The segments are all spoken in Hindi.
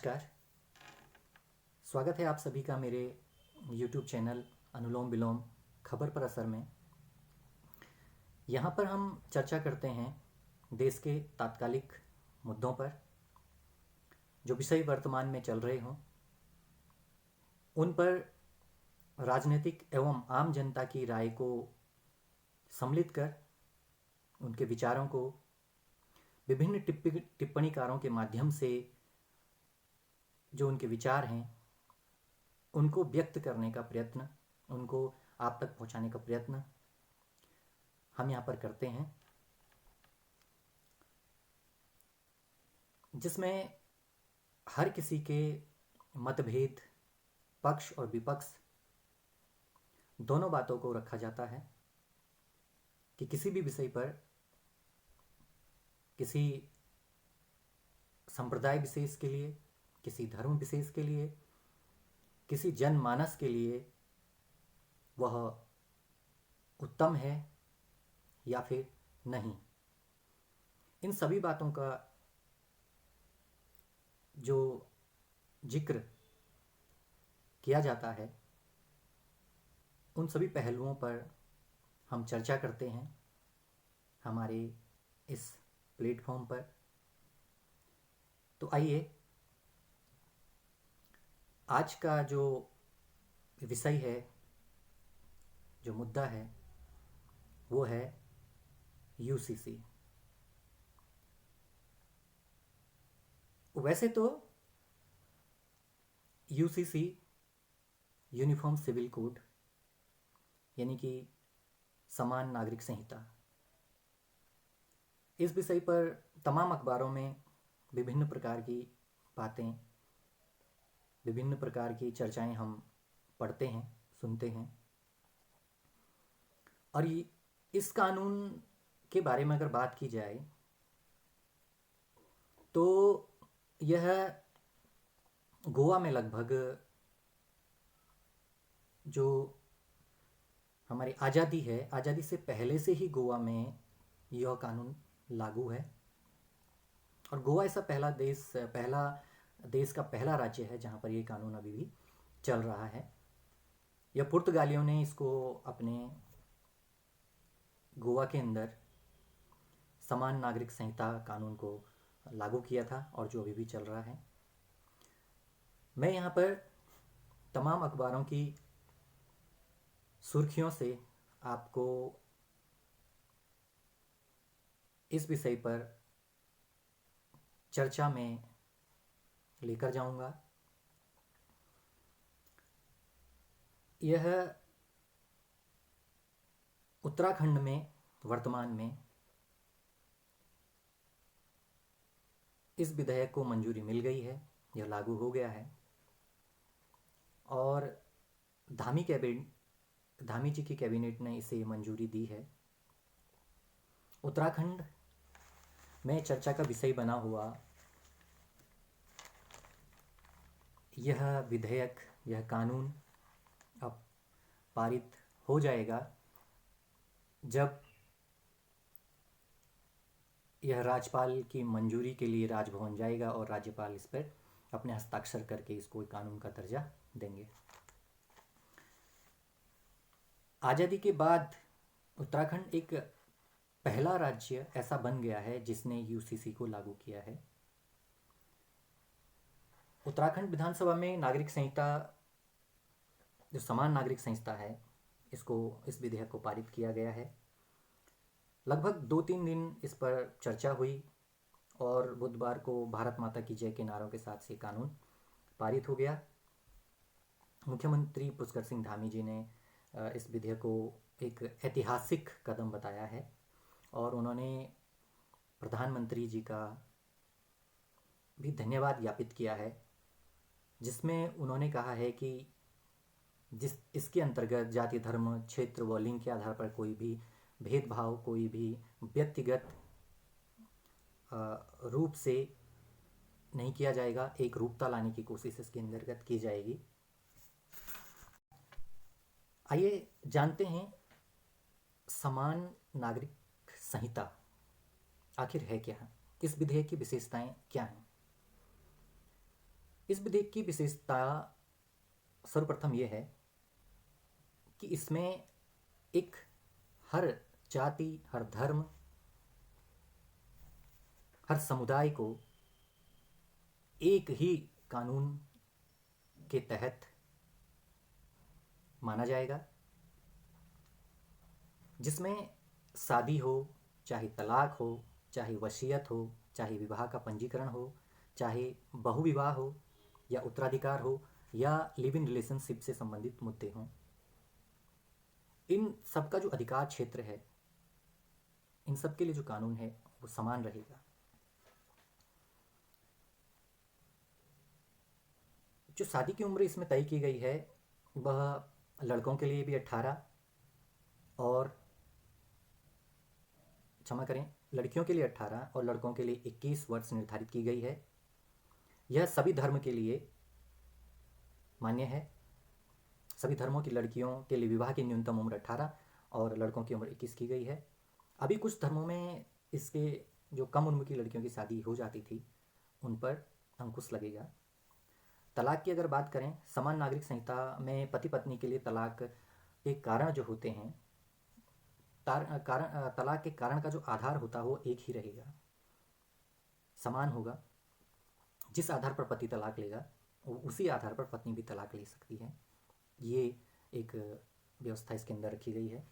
नमस्कार। स्वागत है आप सभी का मेरे YouTube चैनल अनुलोम विलोम खबर पर असर में। यहाँ पर हम चर्चा करते हैं देश के तात्कालिक मुद्दों पर, जो विषय वर्तमान में चल रहे हों उन पर राजनीतिक एवं आम जनता की राय को सम्मिलित कर उनके विचारों को विभिन्न टिप्पणीकारों के माध्यम से जो उनके विचार हैं उनको व्यक्त करने का प्रयत्न, उनको आप तक पहुंचाने का प्रयत्न हम यहाँ पर करते हैं, जिसमें हर किसी के मतभेद, पक्ष और विपक्ष दोनों बातों को रखा जाता है कि किसी भी विषय पर किसी संप्रदाय विशेष के लिए, किसी धर्म विशेष के लिए, किसी जनमानस के लिए वह उत्तम है या फिर नहीं। इन सभी बातों का जो जिक्र किया जाता है उन सभी पहलुओं पर हम चर्चा करते हैं हमारे इस प्लेटफॉर्म पर। तो आइए, आज का जो विषय है, जो मुद्दा है, वो है यूसीसी। वैसे तो यूसीसी यूनिफॉर्म सिविल कोड यानी कि समान नागरिक संहिता, इस विषय पर तमाम अखबारों में विभिन्न प्रकार की बातें, विभिन्न प्रकार की चर्चाएं हम पढ़ते हैं, सुनते हैं। और इस कानून के बारे में अगर बात की जाए तो यह गोवा में लगभग जो हमारी आज़ादी है, आज़ादी से पहले से ही गोवा में यह कानून लागू है। और गोवा ऐसा पहला देश का पहला राज्य है जहाँ पर ये कानून अभी भी चल रहा है। यह पुर्तगालियों ने इसको अपने गोवा के अंदर समान नागरिक संहिता कानून को लागू किया था और जो अभी भी चल रहा है। मैं यहाँ पर तमाम अखबारों की सुर्खियों से आपको इस विषय पर चर्चा में लेकर जाऊंगा। यह उत्तराखंड में वर्तमान में इस विधेयक को मंजूरी मिल गई है, यह लागू हो गया है। और धामी जी की कैबिनेट ने इसे मंजूरी दी है। उत्तराखंड में चर्चा का विषय बना हुआ यह विधेयक, यह कानून अब पारित हो जाएगा जब यह राज्यपाल की मंजूरी के लिए राजभवन जाएगा और राज्यपाल इस पर अपने हस्ताक्षर करके इसको कानून का दर्जा देंगे। आज़ादी के बाद उत्तराखंड एक पहला राज्य ऐसा बन गया है जिसने यूसीसी को लागू किया है। उत्तराखंड विधानसभा में नागरिक संहिता, जो समान नागरिक संहिता है, इस विधेयक को पारित किया गया है। लगभग 2-3 दिन इस पर चर्चा हुई और बुधवार को भारत माता की जय के नारों के साथ से कानून पारित हो गया। मुख्यमंत्री पुष्कर सिंह धामी जी ने इस विधेयक को एक ऐतिहासिक कदम बताया है और उन्होंने प्रधानमंत्री जी का भी धन्यवाद ज्ञापित किया है, जिसमें उन्होंने कहा है कि इसके अंतर्गत जाति, धर्म, क्षेत्र व लिंग के आधार पर कोई भी भेदभाव, कोई भी व्यक्तिगत रूप से नहीं किया जाएगा। एक रूपता लाने की कोशिश इसके अंतर्गत की जाएगी। आइए जानते हैं समान नागरिक संहिता आखिर है क्या है, इस विधेयक की विशेषताएं क्या हैं। इस विधेयक की विशेषता सर्वप्रथम यह है कि इसमें एक हर जाति, हर धर्म, हर समुदाय को एक ही कानून के तहत माना जाएगा, जिसमें शादी हो, चाहे तलाक हो, चाहे वसीयत हो, चाहे विवाह का पंजीकरण हो, चाहे बहुविवाह हो या उत्तराधिकार हो या लिव इन रिलेशनशिप से संबंधित मुद्दे हों, इन सब का जो अधिकार क्षेत्र है, इन सब के लिए जो कानून है वो समान रहेगा। जो शादी की उम्र इसमें तय की गई है वह लड़कों के लिए भी 18 और क्षमा करें, लड़कियों के लिए 18 और लड़कों के लिए 21 वर्ष निर्धारित की गई है। यह सभी धर्म के लिए मान्य है। सभी धर्मों की लड़कियों के लिए विवाह की न्यूनतम उम्र 18 और लड़कों की उम्र 21 की गई है। अभी कुछ धर्मों में इसके जो कम उम्र की लड़कियों की शादी हो जाती थी उन पर अंकुश लगेगा। तलाक की अगर बात करें, समान नागरिक संहिता में पति पत्नी के लिए तलाक के कारण जो होते हैं, तलाक के कारण का जो आधार होता है वो एक ही रहेगा, समान होगा। जिस आधार पर पति तलाक लेगा उसी आधार पर पत्नी भी तलाक ले सकती है। ये एक व्यवस्था इसके अंदर रखी गई है।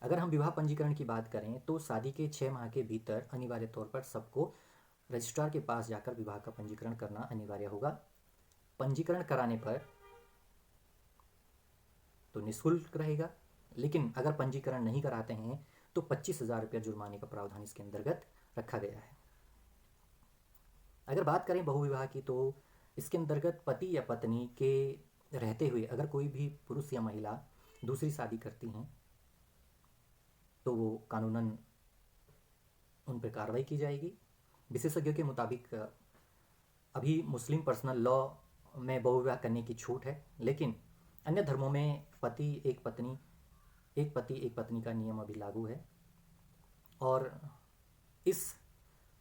अगर हम विवाह पंजीकरण की बात करें तो शादी के 6 माह के भीतर अनिवार्य तौर पर सबको रजिस्ट्रार के पास जाकर विवाह का पंजीकरण करना अनिवार्य होगा। पंजीकरण कराने पर तो निःशुल्क रहेगा, लेकिन अगर पंजीकरण नहीं कराते हैं तो 25,000 रुपया जुर्माने का प्रावधान इसके अंतर्गत रखा गया है। अगर बात करें बहुविवाह की तो इसके अंतर्गत पति या पत्नी के रहते हुए अगर कोई भी पुरुष या महिला दूसरी शादी करती हैं तो वो कानूनन उन पर कार्रवाई की जाएगी। विशेषज्ञों के मुताबिक अभी मुस्लिम पर्सनल लॉ में बहुविवाह करने की छूट है, लेकिन अन्य धर्मों में एक पति एक पत्नी का नियम अभी लागू है। और इस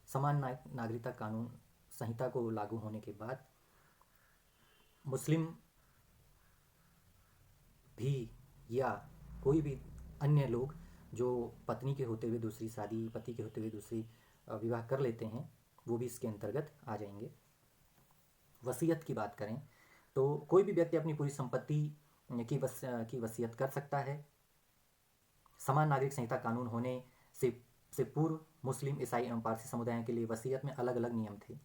समान नागरिकता कानून संहिता को लागू होने के बाद मुस्लिम भी या कोई भी अन्य लोग जो पत्नी के होते हुए दूसरी शादी, पति के होते हुए दूसरी विवाह कर लेते हैं वो भी इसके अंतर्गत आ जाएंगे। वसीयत की बात करें तो कोई भी व्यक्ति अपनी पूरी संपत्ति की वसीयत कर सकता है। समान नागरिक संहिता कानून होने से पूर्व मुस्लिम, ईसाई एवं पारसी समुदायों के लिए वसीयत में अलग अलग नियम थे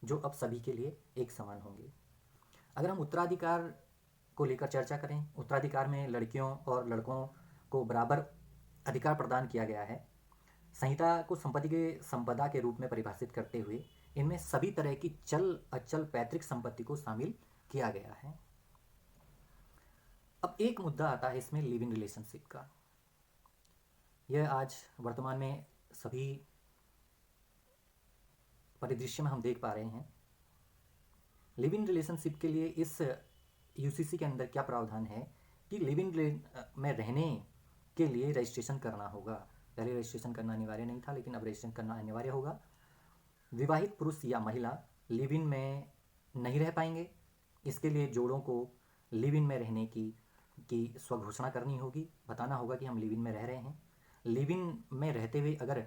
जो अब सभी के लिए एक समान होंगे। अगर हम उत्तराधिकार को लेकर चर्चा करें, उत्तराधिकार में लड़कियों और लड़कों को बराबर अधिकार प्रदान किया गया है। संहिता को संपत्ति के संपदा के रूप में परिभाषित करते हुए इनमें सभी तरह की चल अचल पैतृक संपत्ति को शामिल किया गया है। अब एक मुद्दा आता है इसमें लिव इन रिलेशनशिप का। यह आज वर्तमान में सभी परिदृश्य में हम देख पा रहे हैं। लिव इन रिलेशनशिप के लिए इस यूसीसी के अंदर क्या प्रावधान है कि लिव इन में रहने के लिए रजिस्ट्रेशन करना होगा। पहले रजिस्ट्रेशन करना अनिवार्य नहीं था, लेकिन अब रजिस्ट्रेशन करना अनिवार्य होगा। विवाहित पुरुष या महिला लिव इन में नहीं रह पाएंगे। इसके लिए जोड़ों को लिव इन में रहने की स्वघोषणा करनी होगी, बताना होगा कि हम लिव इन में रह रहे हैं। लिव इन में रहते हुए अगर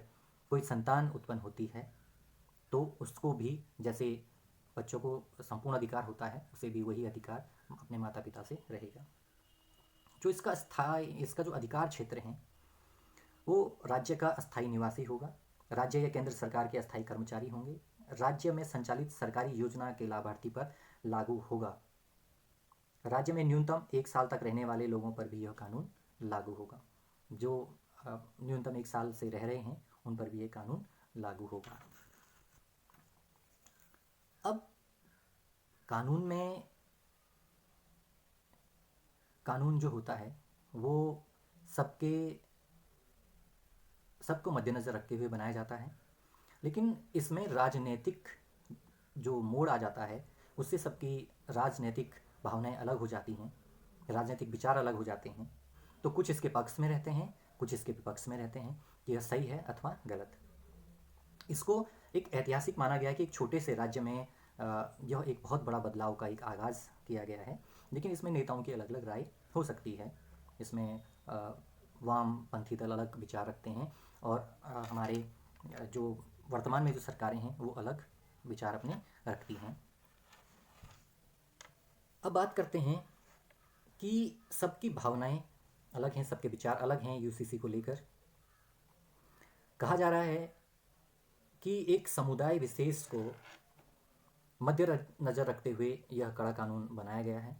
कोई संतान उत्पन्न होती है तो उसको भी जैसे बच्चों को संपूर्ण अधिकार होता है, उसे भी वही अधिकार अपने माता पिता से रहेगा। जो इसका जो अधिकार क्षेत्र है वो राज्य का अस्थायी निवासी होगा, राज्य या केंद्र सरकार के अस्थायी कर्मचारी होंगे, राज्य में संचालित सरकारी योजना के लाभार्थी पर लागू होगा। राज्य में न्यूनतम 1 साल तक रहने वाले लोगों पर भी यह कानून लागू होगा। जो न्यूनतम 1 साल से रह रहे हैं उन पर भी यह कानून लागू होगा। अब कानून जो होता है वो सबको मद्देनज़र रखते हुए बनाया जाता है, लेकिन इसमें राजनीतिक जो मोड़ आ जाता है उससे सबकी राजनीतिक भावनाएं अलग हो जाती हैं, राजनीतिक विचार अलग हो जाते हैं। तो कुछ इसके पक्ष में रहते हैं, कुछ इसके विपक्ष में रहते हैं कि यह सही है अथवा गलत। इसको एक ऐतिहासिक माना गया है कि एक छोटे से राज्य में यह एक बहुत बड़ा बदलाव का एक आगाज़ किया गया है। लेकिन इसमें नेताओं की अलग अलग राय हो सकती है। इसमें वामपंथी दल अलग विचार रखते हैं और हमारे जो वर्तमान में जो सरकारें हैं वो अलग विचार अपने रखती हैं। अब बात करते हैं कि सबकी भावनाएं अलग हैं, सबके विचार अलग हैं यूसीसी को लेकर। कहा जा रहा है कि एक समुदाय विशेष को मध्य नज़र रखते हुए यह कड़ा कानून बनाया गया है।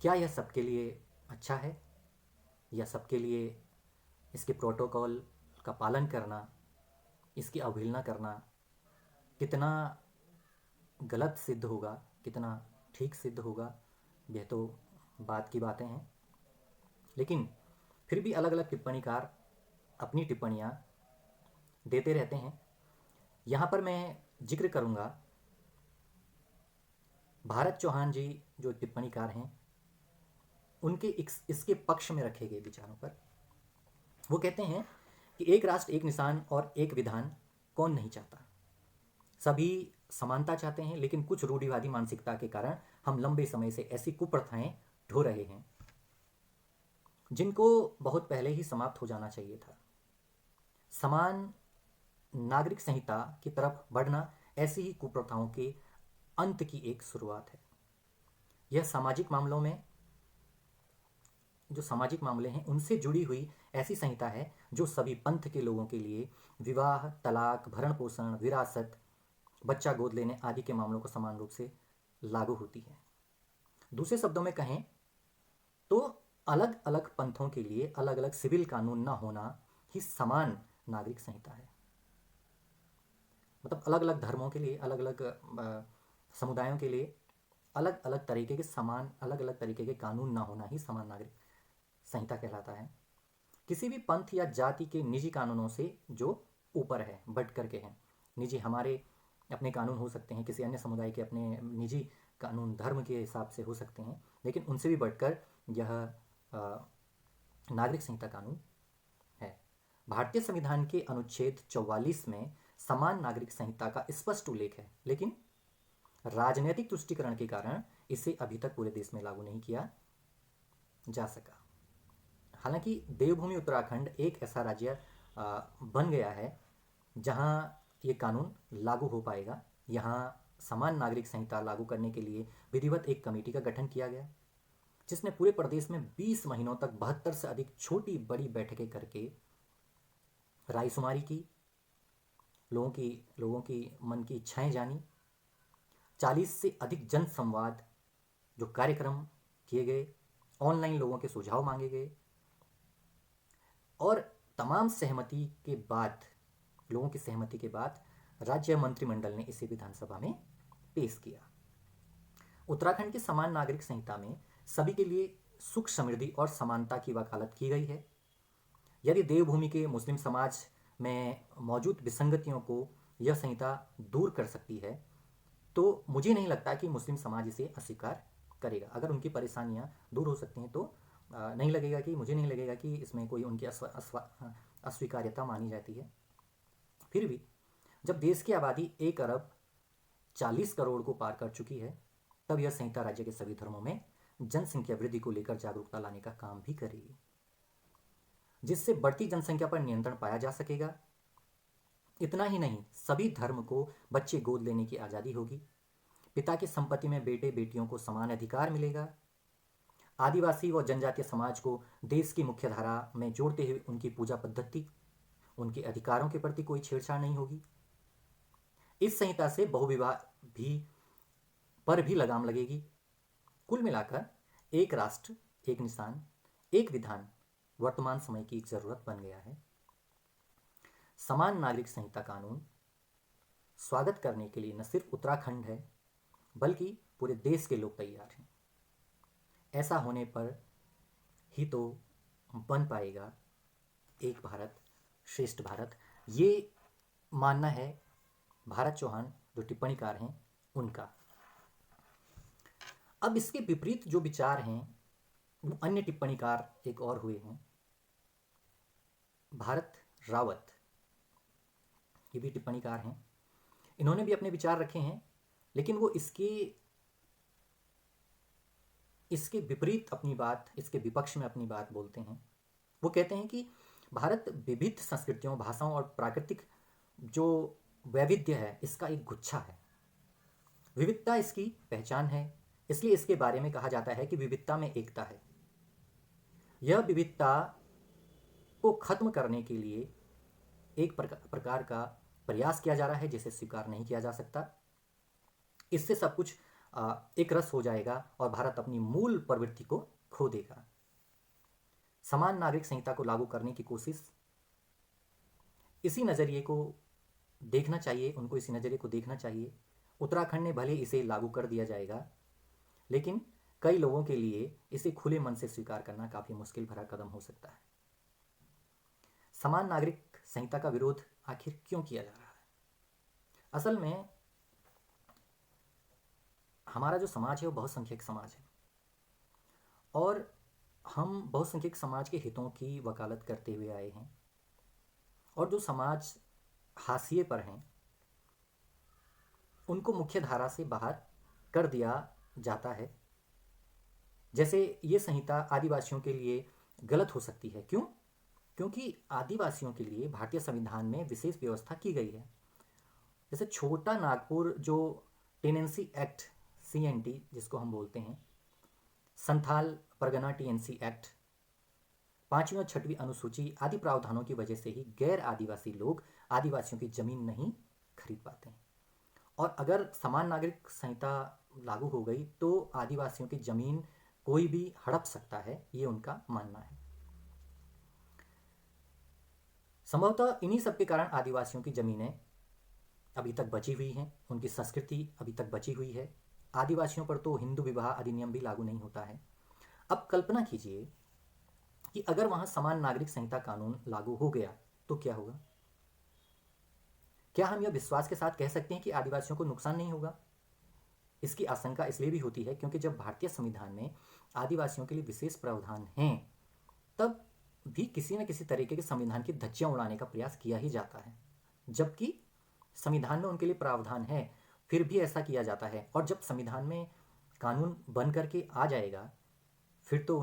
क्या यह सबके लिए अच्छा है या सबके लिए इसके प्रोटोकॉल का पालन करना, इसकी अवहेलना करना कितना गलत सिद्ध होगा, कितना ठीक सिद्ध होगा, यह तो बात की बातें हैं। लेकिन फिर भी अलग अलग टिप्पणीकार अपनी टिप्पणियाँ देते रहते हैं। यहाँ पर मैं जिक्र करूँगा भारत चौहान जी जो टिप्पणीकार हैं, उनके इसके पक्ष में रखे गए विचारों पर। वो कहते हैं कि एक राष्ट्र एक निशान और एक विधान कौन नहीं चाहता। सभी समानता चाहते हैं, लेकिन कुछ रूढ़िवादी मानसिकता के कारण हम लंबे समय से ऐसी कुप्रथाएं ढो रहे हैं जिनको बहुत पहले ही समाप्त हो जाना चाहिए था। समान नागरिक संहिता की तरफ बढ़ना ऐसी ही कुप्रथाओं के अंत की एक शुरुआत है। यह सामाजिक मामलों में जो सामाजिक मामले हैं उनसे जुड़ी हुई ऐसी संहिता है जो सभी पंथ के लोगों के लिए विवाह, तलाक, भरण पोषण, विरासत, बच्चा गोद लेने आदि के मामलों को समान रूप से लागू होती है। दूसरे शब्दों में कहें तो अलग अलग पंथों के लिए अलग अलग सिविल कानून ना होना ही समान नागरिक संहिता है। मतलब अलग अलग धर्मों के लिए, अलग अलग समुदायों के लिए अलग अलग तरीके के अलग अलग तरीके के कानून ना होना ही समान नागरिक संहिता कहलाता है। किसी भी पंथ या जाति के निजी कानूनों से जो ऊपर है, बढ़ कर के हैं। निजी हमारे अपने कानून हो सकते हैं, किसी अन्य समुदाय के अपने निजी कानून धर्म के हिसाब से हो सकते हैं, लेकिन उनसे भी बढ़कर यह नागरिक संहिता कानून है। भारतीय संविधान के अनुच्छेद 44 में समान नागरिक संहिता का स्पष्ट उल्लेख है, लेकिन राजनीतिक तुष्टीकरण के कारण इसे अभी तक पूरे देश में लागू नहीं किया जा सका। हालांकि देवभूमि उत्तराखंड एक ऐसा राज्य बन गया है जहां ये कानून लागू हो पाएगा। यहाँ समान नागरिक संहिता लागू करने के लिए विधिवत एक कमेटी का गठन किया गया, जिसने पूरे प्रदेश में 20 महीनों तक 72 से अधिक छोटी बड़ी बैठकें करके रायशुमारी की, लोगों की मन की इच्छाएं जानी। 40 से अधिक जन संवाद जो कार्यक्रम किए गए, ऑनलाइन लोगों के सुझाव मांगे गए और तमाम सहमति के बाद, लोगों की सहमति के बाद राज्य मंत्रिमंडल ने इसे विधानसभा में पेश किया। उत्तराखंड की समान नागरिक संहिता में सभी के लिए सुख, समृद्धि और समानता की वकालत की गई है। यदि देवभूमि के मुस्लिम समाज में मौजूद विसंगतियों को यह संहिता दूर कर सकती है, तो मुझे नहीं लगता कि मुस्लिम समाज इसे अस्वीकार करेगा। अगर उनकी परेशानियां दूर हो सकती हैं तो मुझे नहीं लगेगा कि इसमें कोई उनकी अस्वीकार्यता मानी जाती है। फिर भी जब देश की आबादी 1 अरब 40 करोड़ को पार कर चुकी है, तब यह संहिता राज्य के सभी धर्मों में जनसंख्या वृद्धि को लेकर जागरूकता लाने का काम भी करेगी, जिससे बढ़ती जनसंख्या पर नियंत्रण पाया जा सकेगा। इतना ही नहीं, सभी धर्म को बच्चे गोद लेने की आज़ादी होगी। पिता की संपत्ति में बेटे बेटियों को समान अधिकार मिलेगा। आदिवासी व जनजातीय समाज को देश की मुख्य धारा में जोड़ते हुए उनकी पूजा पद्धति, उनके अधिकारों के प्रति कोई छेड़छाड़ नहीं होगी। इस संहिता से बहुविवाह पर भी लगाम लगेगी। कुल मिलाकर एक राष्ट्र एक निशान एक विधान वर्तमान समय की एक जरूरत बन गया है। समान नागरिक संहिता कानून स्वागत करने के लिए न सिर्फ उत्तराखंड है, बल्कि पूरे देश के लोग तैयार हैं। ऐसा होने पर ही तो बन पाएगा एक भारत श्रेष्ठ भारत। ये मानना है भारत चौहान जो टिप्पणीकार हैं उनका। अब इसके विपरीत जो विचार हैं वो अन्य टिप्पणीकार एक और हुए हैं, भारत रावत, ये भी टिप्पणीकार हैं। इन्होंने भी अपने विचार रखे हैं लेकिन वो इसके विपरीत अपनी बात, इसके विपक्ष में अपनी बात बोलते हैं। वो कहते हैं कि भारत विविध संस्कृतियों, भाषाओं और प्राकृतिक जो वैविध्य है इसका एक गुच्छा है। विविधता इसकी पहचान है, इसलिए इसके बारे में कहा जाता है कि विविधता में एकता है। यह विविधता को खत्म करने के लिए एक प्रकार का प्रयास किया जा रहा है जिसे स्वीकार नहीं किया जा सकता। इससे सब कुछ एक रस हो जाएगा और भारत अपनी मूल प्रवृत्ति को खो देगा। समान नागरिक संहिता को लागू करने की कोशिश इसी नज़रिए को देखना चाहिए, उनको इसी नज़रिए को देखना चाहिए। उत्तराखंड में भले इसे लागू कर दिया जाएगा, लेकिन कई लोगों के लिए इसे खुले मन से स्वीकार करना काफ़ी मुश्किल भरा कदम हो सकता है। समान नागरिक संहिता का विरोध आखिर क्यों किया जा रहा है? असल में हमारा जो समाज है वो बहुसंख्यक समाज है और हम बहुसंख्यक समाज के हितों की वकालत करते हुए आए हैं। और जो समाज हाशिए पर हैं उनको मुख्य धारा से बाहर कर दिया जाता है। जैसे ये संहिता आदिवासियों के लिए गलत हो सकती है। क्यों? क्योंकि आदिवासियों के लिए भारतीय संविधान में विशेष व्यवस्था की गई है। जैसे छोटा नागपुर जो टेनेंसी एक्ट CNT जिसको हम बोलते हैं, संथाल परगना TNC एक्ट, 5वीं और 6वीं अनुसूची आदि प्रावधानों की वजह से ही गैर आदिवासी लोग आदिवासियों की जमीन नहीं खरीद पाते हैं। और अगर समान नागरिक संहिता लागू हो गई तो आदिवासियों की जमीन कोई भी हड़प सकता है, ये उनका मानना है। संभवतः इन्हीं सब के कारण आदिवासियों की जमीनें अभी तक बची हुई हैं, उनकी संस्कृति अभी तक बची हुई है। आदिवासियों पर तो हिंदू विवाह अधिनियम भी लागू नहीं होता है। अब कल्पना कीजिए कि अगर वहां समान नागरिक संहिता कानून लागू हो गया तो क्या होगा? क्या हम यह विश्वास के साथ कह सकते हैं कि आदिवासियों को नुकसान नहीं होगा? इसकी आशंका इसलिए भी होती है क्योंकि जब भारतीय संविधान में आदिवासियों के लिए विशेष प्रावधान हैं, तब भी किसी न किसी तरीके के संविधान की धज्जियां उड़ाने का प्रयास किया ही जाता है। जबकि संविधान में उनके लिए प्रावधान है, फिर भी ऐसा किया जाता है। और जब संविधान में कानून बन करके आ जाएगा, फिर तो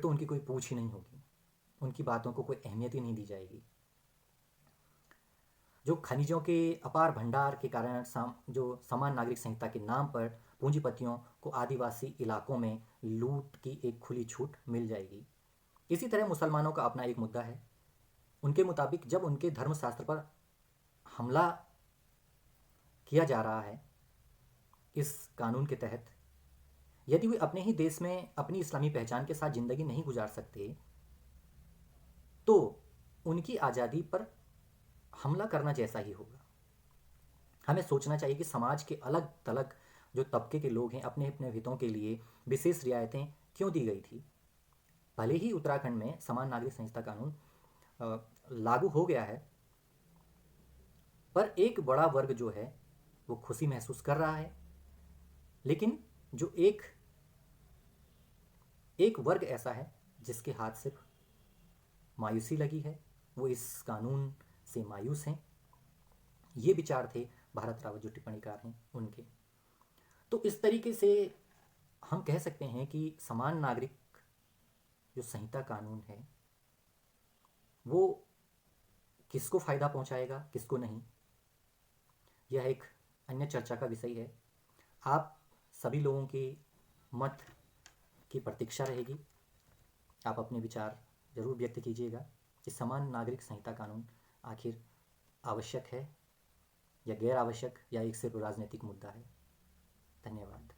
उनकी कोई पूछ ही नहीं होगी, उनकी बातों को कोई अहमियत ही नहीं दी जाएगी। जो खनिजों के अपार भंडार के कारण जो समान नागरिक संहिता के नाम पर पूंजीपतियों को आदिवासी इलाकों में लूट की एक खुली छूट मिल जाएगी। इसी तरह मुसलमानों का अपना एक मुद्दा है। उनके मुताबिक जब उनके धर्मशास्त्र पर हमला किया जा रहा है इस कानून के तहत, यदि वे अपने ही देश में अपनी इस्लामी पहचान के साथ ज़िंदगी नहीं गुजार सकते तो उनकी आज़ादी पर हमला करना जैसा ही होगा। हमें सोचना चाहिए कि समाज के अलग थलग जो तबके के लोग हैं अपने अपने हितों के लिए विशेष रियायतें क्यों दी गई थी। भले ही उत्तराखंड में समान नागरिक संहिता कानून लागू हो गया है, पर एक बड़ा वर्ग जो है वो खुशी महसूस कर रहा है। लेकिन जो एक वर्ग ऐसा है जिसके हाथ सिर्फ मायूसी लगी है, वो इस कानून से मायूस हैं। ये विचार थे भारत रावत जो टिप्पणीकार हैं उनके। तो इस तरीके से हम कह सकते हैं कि समान नागरिक जो संहिता कानून है वो किसको फ़ायदा पहुंचाएगा, किसको नहीं, यह एक अन्य चर्चा का विषय है। आप सभी लोगों के मत की प्रतीक्षा रहेगी। आप अपने विचार जरूर व्यक्त कीजिएगा कि समान नागरिक संहिता कानून आखिर आवश्यक है या गैर आवश्यक, या एक सिर्फ राजनीतिक मुद्दा है। धन्यवाद।